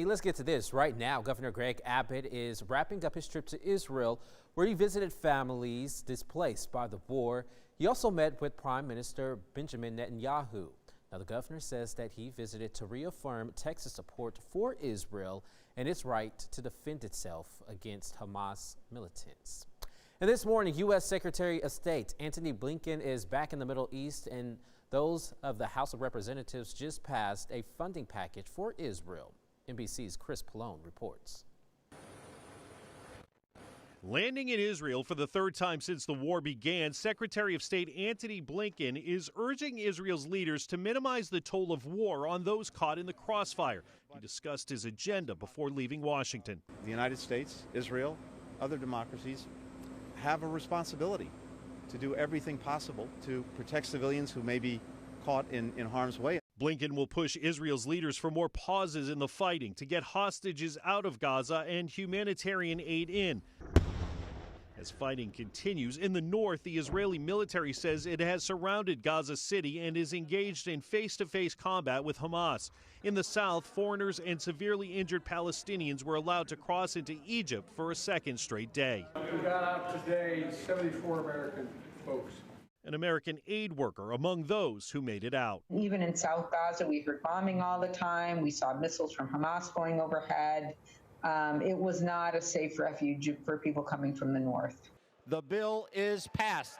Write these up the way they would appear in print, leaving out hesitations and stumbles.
Hey, let's get to this. Right now, Governor Greg Abbott is wrapping up his trip to Israel, where he visited families displaced by the war. He also met with Prime Minister Benjamin Netanyahu. Now, the governor says that he visited to reaffirm Texas support for Israel and its right to defend itself against Hamas militants. And this morning, U.S. Secretary of State Antony Blinken is back in the Middle East, and those of the House of Representatives just passed a funding package for Israel. NBC's Chris Pallone reports. Landing in Israel for the third time since the war began, Secretary of State Antony Blinken is urging Israel's leaders to minimize the toll of war on those caught in the crossfire. He discussed his agenda before leaving Washington. The United States, Israel, other democracies have a responsibility to do everything possible to protect civilians who may be caught in harm's way. Blinken will push Israel's leaders for more pauses in the fighting to get hostages out of Gaza and humanitarian aid in. As fighting continues in the north, the Israeli military says it has surrounded Gaza City and is engaged in face-to-face combat with Hamas. In the south, foreigners and severely injured Palestinians were allowed to cross into Egypt for a second straight day. We got out today 74 American folks. An American aid worker among those who made it out. Even in South Gaza, we heard bombing all the time. We saw missiles from Hamas going overhead. It was not a safe refuge for people coming from the north. The bill is passed.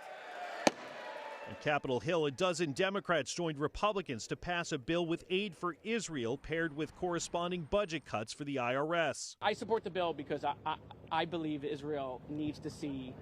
On Capitol Hill, a dozen Democrats joined Republicans to pass a bill with aid for Israel paired with corresponding budget cuts for the IRS. I support the bill because I believe Israel needs to see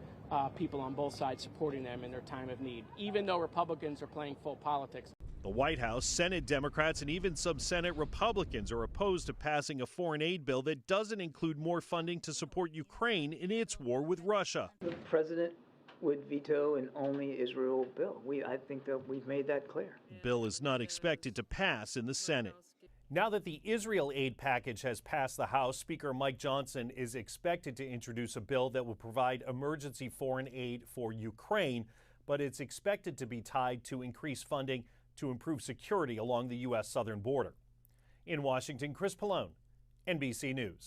people on both sides supporting them in their time of need, even though Republicans are playing full politics. The White House, Senate Democrats, and even some Senate Republicans are opposed to passing a foreign aid bill that doesn't include more funding to support Ukraine in its war with Russia. The president would veto an only Israel bill. I think that we've made that clear. The bill is not expected to pass in the Senate. Now that the Israel aid package has passed the House, Speaker Mike Johnson is expected to introduce a bill that will provide emergency foreign aid for Ukraine, but it's expected to be tied to increased funding to improve security along the U.S. southern border. In Washington, Chris Pallone, NBC News.